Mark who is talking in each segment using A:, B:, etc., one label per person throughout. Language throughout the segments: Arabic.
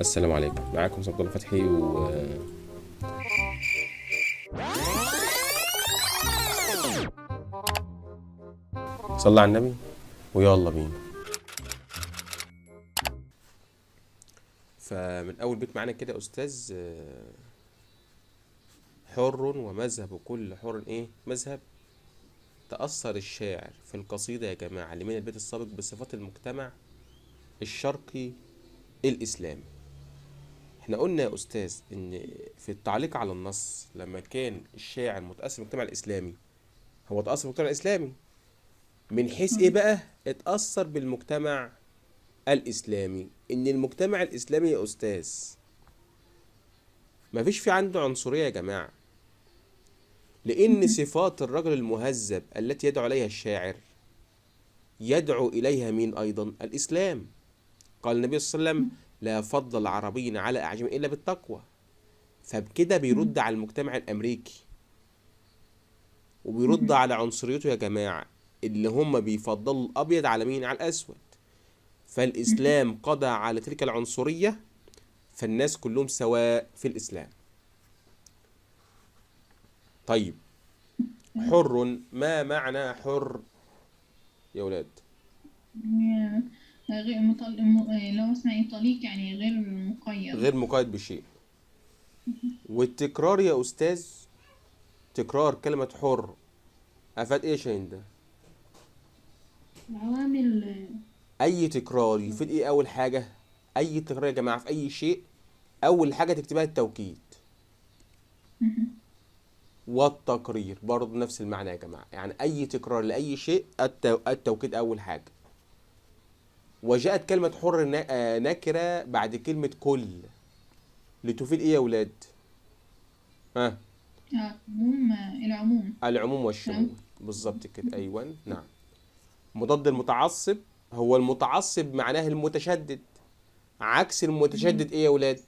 A: السلام عليكم، معاكم عبد الله فتحي صلى على النبي ويلا بينا. فمن اول بيت معانا كده استاذ حر ومذهب كل حر ايه مذهب. تأثر الشاعر في القصيدة يا جماعة اللي من البيت السابق بصفات المجتمع الشرقي الإسلامي. احنا قلنا يا أستاذ إن في التعليق على النص لما كان الشاعر متأثر بالمجتمع الإسلامي، هو تأثر بالمجتمع الإسلامي من حيث إيه بقى؟ اتأثر بالمجتمع الإسلامي. إن المجتمع الإسلامي يا أستاذ مفيش في عنده عنصرية يا جماعة، لأن صفات الرجل المهذب التي يدعو عليها الشاعر يدعو إليها مين أيضا؟ الإسلام. قال النبي صلى الله عليه وسلم: لا فضل عربي على أعجم إلا بالتقوى. فبكده بيرد على المجتمع الأمريكي وبيرد على عنصريته يا جماعة، اللي هم بيفضلوا الأبيض على مين؟ على الأسود. فالإسلام قضى على تلك العنصرية، فالناس كلهم سواء في الإسلام. طيب، حر، ما معنى حر يا ولاد؟
B: غير لو اسمها ايه طليق، يعني غير مقيد.
A: غير مقيد بشيء. والتكرار يا أستاذ، تكرار كلمة حر أفاد إيه شيء ده؟
B: العوامل.
A: أي تكرار يفيد إيه؟ أول حاجة، أي تكرار يا جماعة في أي شيء أول حاجة تكتبها التوكيد. والتقرير برضه نفس المعنى يا جماعة، يعني أي تكرار لأي شيء التوكيد أول حاجة. وجاءت كلمة حر نكرة بعد كلمة كل لتفيد إيه يا ولاد؟ ها؟
B: العموم.
A: العموم والشمول، بالظبط كده، أيوة نعم. مضاد المتعصب، هو المتعصب معناه المتشدد، عكس المتشدد إيه يا ولاد؟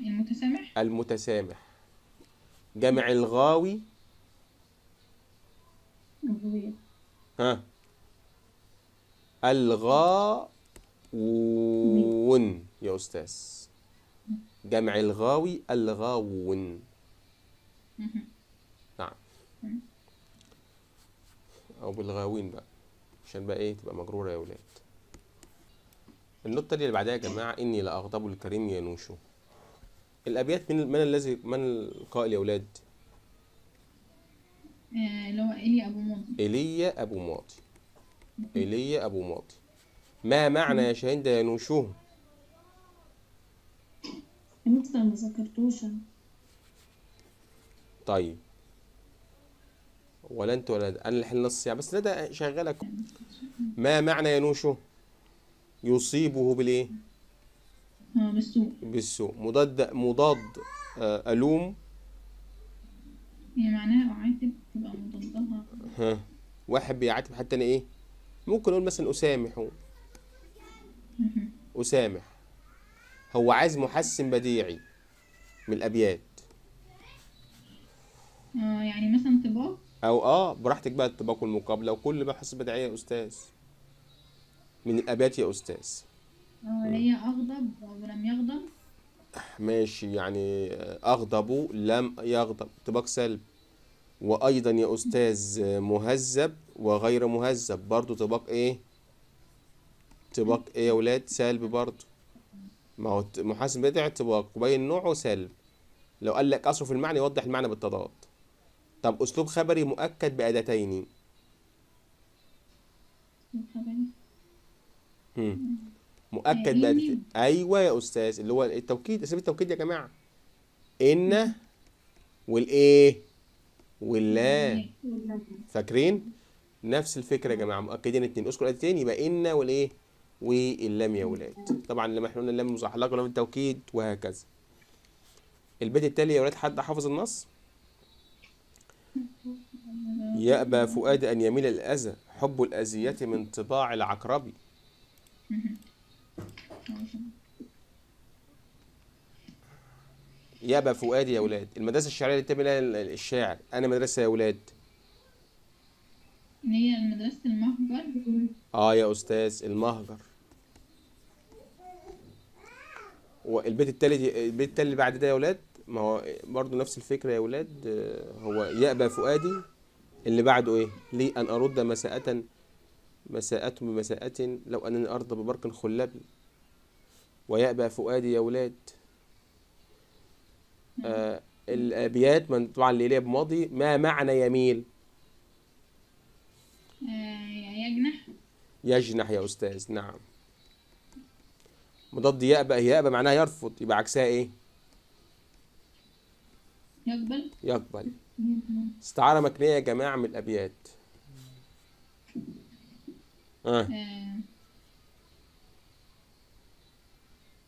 B: المتسامح.
A: المتسامح. جمع الغاوي،
B: الغوية.
A: ها؟ الغاوون يا أستاذ. جمع الغاوي الغاوون. نعم، أو بالغاوين بقى عشان بقى إيه تبقى مجرورة يا ولاد. النقطة دي اللي بعدها يا جماعة: إني لأغضب الكريم ينوشه. الأبيات من القائل يا ولاد؟
B: اللي هو إيليا أبو ماضي.
A: إيليا أبو ماضي. إيليا أبو ماضي. ما معنى يا شاهين ده ينوشه؟
B: لسه ما ذكرتوش.
A: طيب، ولا أنت ولا ده. أنا اللي حل نص يعني، بس ده شغالك. ما معنى ينوشه؟ يصيبه بالإيه؟
B: بالسوء.
A: بالسوء. مضاد ألوم.
B: هي معناها أعاتب، تبقى مضادها.
A: ها، واحد بيعاتب حتى أنا إيه؟ ممكن نقول مثلا أسامح. أسامح. هو عايز محسن بديعي من الأبيات،
B: يعني مثلا طباق.
A: أو براحتك بقى، الطباق والمقابلة وكل ما حس بديعية يا أستاذ من الأبيات يا أستاذ.
B: هي أغضب ولم يغضب.
A: ماشي، يعني أغضب لم يغضب طباق سلب. وأيضا يا أستاذ مهذب وغير مهذب برضو طباق إيه؟ طباق إيه يا ولاد؟ سلب برضو. ما هو محاسن بديع طباق وبين نوعه سلب. لو قال لك أصله في المعنى يوضح المعنى بالتضاد. طب أسلوب خبري مؤكد بأداتين.
B: الخبري.
A: هم. مؤكد
B: إني.
A: بأداتين، أيوة يا أستاذ، اللي هو التوكيد، أسلوب التوكيد يا جماعة. إن والإيه واللا.
B: والله.
A: فاكرين؟ نفس الفكرة يا جماعة، مؤكدين اتنين، اذكر اداتين يبقى إن والإيه واللام يا ولاد. طبعا لما احنا قلنا اللام المزحلقة ولام التوكيد وهكذا. البيت التالي يا ولاد، حد حافظ النص؟ يأبى فؤاد أن يميل الأذى، حب الأذية من طباع العقرب. يأبى فؤاد يا ولاد. المدرسة الشعرية اللي بتعمل الشاعر أنا مدرسة يا ولاد.
B: اللي هي مدرسة المهجر.
A: يا أستاذ المهجر. والبيت التالت اللي بعد ده يا ولاد، ما هو برضو نفس الفكرة يا ولاد. هو يأبى فؤادي اللي بعده ايه؟ لي ان ارد مساءة بمساءة لو انني ارضى ببرق خلاب. ويأبى فؤادي يا ولاد. الابيات من طبعا اللي بماضي. ما معنى يميل؟
B: يجنح.
A: يجنح يا استاذ، نعم. مضاد يأبى، يأبى معناها يرفض، يبقى عكسها ايه؟
B: يقبل.
A: يقبل. استعارة مكنية يا جماعة من الابيات.
B: آه،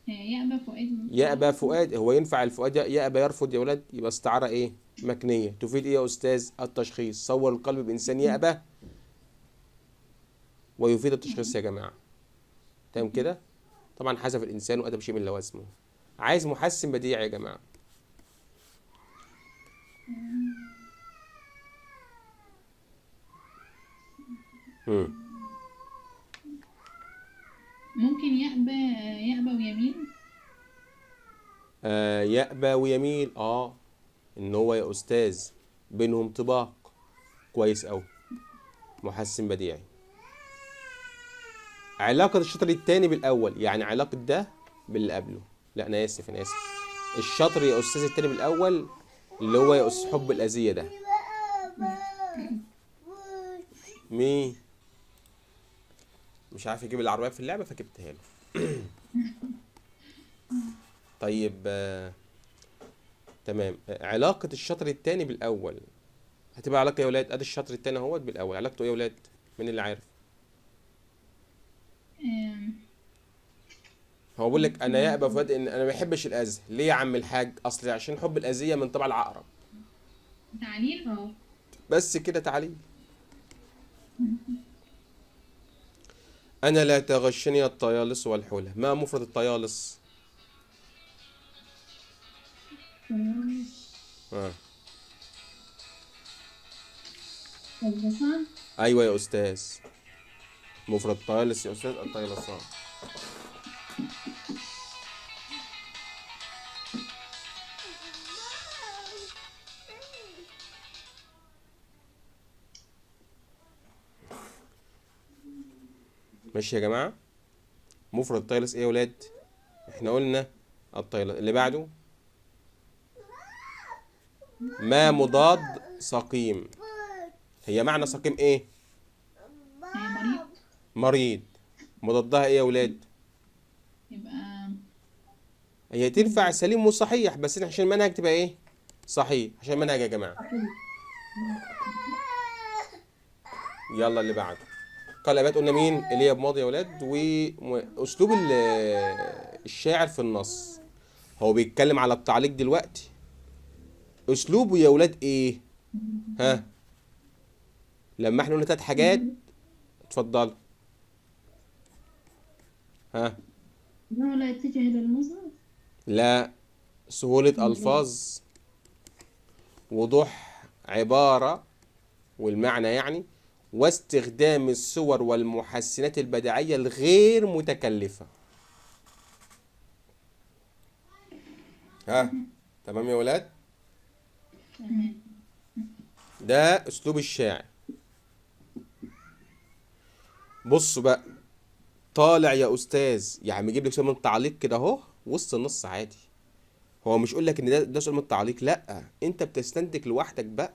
B: يأبى فؤاد.
A: يأبى فؤاد، هو ينفع الفؤاد يأبى يرفض يا ولاد؟ يبقى استعارة ايه؟ مكنية. تفيد ايه يا استاذ؟ التشخيص. صور القلب بإنسان يأبى ويفيد التشخيص يا جماعة. تمام كده؟ طبعا حذف الإنسان وأتى بشيء من لوازمه. عايز محسن بديع يا جماعة.
B: ممكن يأبى ويميل.
A: يأبى ويميل، ان هو يا استاذ بينهم طباق. كويس اوي، محسن بديعي. علاقة الشطر التاني بالاول، يعني علاقة ده باللي قبله. لا انا اسف، الشطر يا استاذ التاني بالاول اللي هو يا استاذ حب الاذية ده. مين مش عارف يجيب العربية في اللعبة فجبتها له. طيب تمام. علاقة الشطر التاني بالأول هتبقى علاقة يا ولاد. ادي الشطر التاني اهوت بالأول، علاقته ايه يا ولاد؟ مين اللي عارف؟ هو بيقول لك أنا يأبى فؤاد إن أنا ما بحبش الأذى. ليه يا عم الحاج؟ أصل عشان حب الأذية من طبع العقرب.
B: تعليل.
A: بس كده تعليل. أنا لا تغشني الطيالس والحولة. ما مفرد الطيالس؟
B: طيلسان.
A: أيوة يا أستاذ، مفرد الطيالس يا أستاذ الطيلسان. ماشي يا جماعة. مفرد الطيلس ايه يا ولاد؟ احنا قلنا الطيلس. اللي بعده ما مضاد سقيم. هي معنى سقيم ايه؟
B: مريض.
A: مريض. مضادها ايه يا ولاد؟
B: يبقى
A: هي تنفع سليم وصحيح، بس عشان المنهج تبقى ايه؟ صحيح، عشان المنهج يا جماعة. يلا اللي بعده. قال ابات قلنا مين؟ اللي هي بماضي يا ولاد. واسلوب الشاعر في النص، هو بيتكلم على التعليق دلوقتي. اسلوبه يا ولاد ايه؟ لما احنا قلنا 3 حاجات. اتفضل.
B: إنه لا يتجه للمصدر.
A: لا، سهولة ألفاظ، وضوح عبارة والمعنى يعني، واستخدام الصور والمحسنات البديعية الغير متكلفة. تمام يا ولاد؟ ده أسلوب الشاعر. بصوا بقى، طالع يا أستاذ يعني يجيب لك سؤال من التعليق كده أهو وسط النص عادي. هو مش يقول لك إن ده سؤال من التعليق، لأ، أنت بتستنتج لوحدك بقى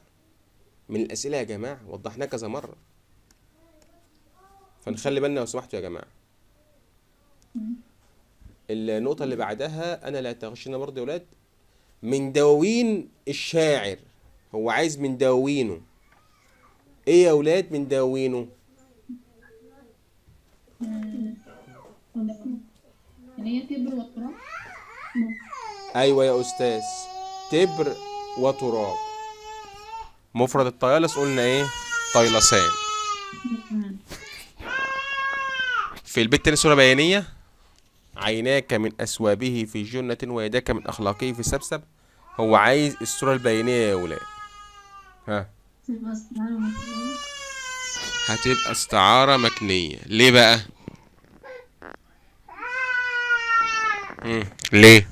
A: من الأسئلة يا جماعة، وضحناه كذا مرة. فنخلي بالنا لو سمحتوا يا جماعة. النقطة اللي بعدها أنا لا تغشنا برضه يا ولاد. من دواوين الشاعر، هو عايز من دواوينه إيه يا ولاد؟ من دواوينه
B: اللي هي تبر وتراب.
A: أيوة يا أستاذ، تبر وتراب. مفرد الطيالس قلنا إيه؟ طيلسان. في البيت تاني سورة بيانية. عيناك من أثوابه في جنة ويداك من أخلاقه في سبسب. هو عايز السورة البيانية يا ولاد. هتبقى استعارة مكنية. ليه بقى؟ ليه؟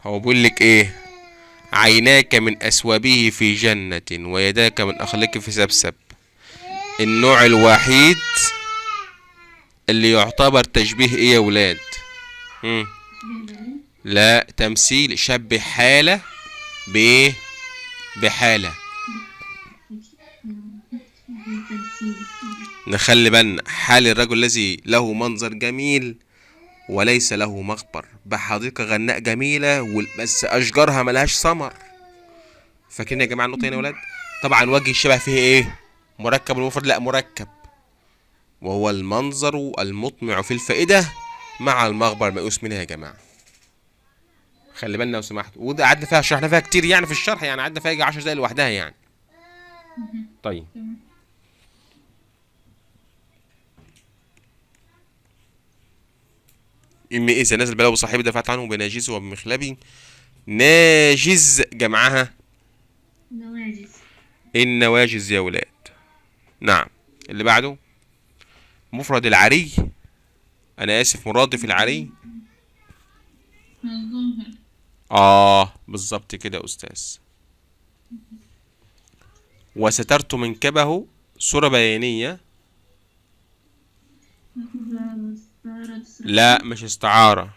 A: هو بيقول لك ايه؟ عيناك من أثوابه في جنة ويداك من أخلاقه في سبسب. النوع الوحيد اللي يعتبر تشبيه ايه يا ولاد؟ لا، تمثيل. شبه حالة بايه؟ بحالة. نخلي بالنا، حال الرجل الذي له منظر جميل وليس له مخبر، بحديقة غناء جميلة بس أشجارها ملهاش ثمر. فاكرين يا جماعة النقطة هنا يا ولاد؟ طبعا وجه الشبه فيه ايه؟ مركب المفرد؟ لا، مركب، وهو المنظر المطمع في الفائدة مع المخبر الميؤوس منها يا جماعة. خلي بالنا لو سمحتوا، وده قعدنا فيها شرحنا فيها كتير يعني في الشرح، يعني قعدنا فيها 10 دقايق لوحدها يعني. طيب إني إذا نزل بلاو بصاحبي دفعت عنه بناجزه وبمخلبي. ناجز جمعها
B: نواجز.
A: النواجز يا ولاد. نعم. اللي بعده مفرد العري. أنا آسف، مرادف العري.
B: الظاهر.
A: بالظبط كده يا أستاذ. وسترت منكبه صورة بيانية. لا، مش استعارة،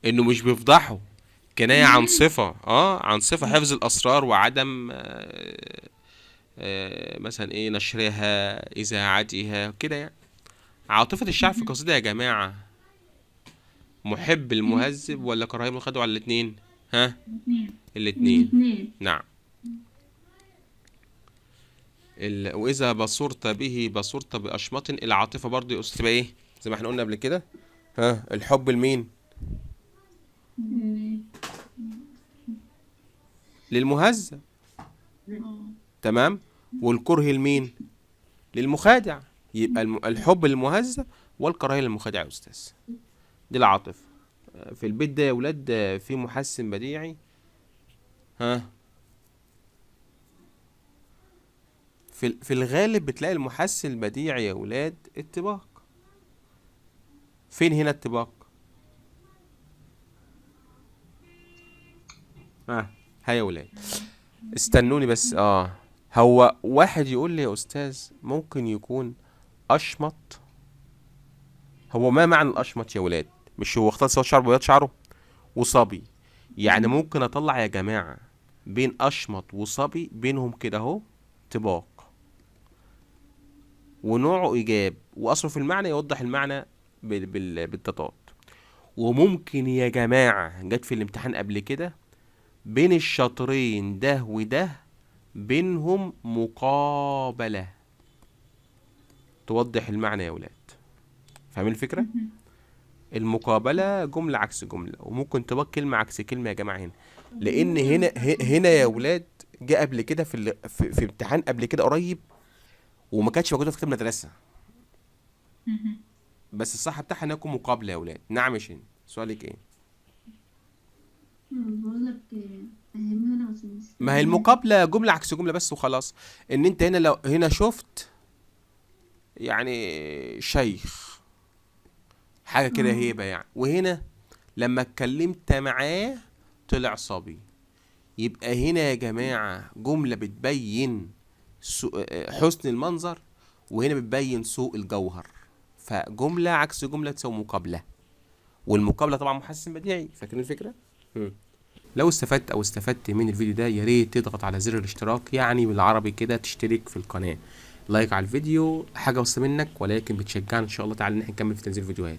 A: إنه مش بيفضحه، كناية عن صفة، عن صفة حفظ الأسرار وعدم مثلا ايه نشرها، إذاعتها كده يعني. عاطفة الشعب في القصيدة يا جماعة، محب المهذب ولا كراهية المخدع ولا الاتنين؟ ها؟ الاتنين. نعم. وإذا بصرت به بصرت بأشمط. العاطفة برضه يا أستاذ تبقى ايه؟ زي ما احنا قلنا قبل كده. الحب لمين؟ للمهذب. تمام. والكره لمين؟ للمخادع. يبقى الحب للمهذب والكراهية للمخادع يا أستاذ. دي العاطفة. في البيت ده يا ولاد في محسن بديعي. في الغالب بتلاقي المحسن البديعي يا ولاد اتباق. فين هنا اتباق؟ ها يا ولاد استنوني بس. هو واحد يقول لي يا أستاذ ممكن يكون أشمط. هو ما معنى الأشمط يا ولاد؟ مش هو اختار سواد شعره بياض شعره وصبي؟ يعني ممكن أطلع يا جماعة بين أشمط وصبي بينهم كده أهو طباق، ونوعه إيجاب، وأصله في المعنى يوضح المعنى بالتطاط. وممكن يا جماعة جت في الامتحان قبل كده بين الشطرين ده وده بينهم مقابلة توضح المعنى يا ولاد. فاهمين الفكرة؟ المقابلة جملة عكس جملة، وممكن تبقى كلمة عكس كلمة يا جماعة هنا. لأن هنا يا ولاد جه قبل كده في امتحان قبل كده قريب، وما كانتش موجودة في كتاب مدرسة، بس الصح بتاعها انها تكون مقابلة يا ولاد. نعم يا شين، سؤالك ايه؟
B: بقول لك فهمها لو سمحت.
A: ما هي المقابلة جملة عكس جملة بس وخلاص. ان انت هنا لو هنا شفت يعني شيخ حاجة كده هيبة يعني، وهنا لما اتكلمت معاه طلع صبي. يبقى هنا يا جماعة جملة بتبين حسن المنظر، وهنا بتبين سوء الجوهر. فجملة عكس جملة تساوي مقابلة، والمقابلة طبعا محسن بديعي. فاكرين الفكرة؟ لو استفدت او استفدت من الفيديو ده يا ريت تضغط على زر الاشتراك، يعني بالعربي كده تشترك في القناة. لايك على الفيديو حاجة بس منك، ولكن بتشجعنا ان شاء الله تعالى ان احنا نكمل في تنزيل فيديوهات.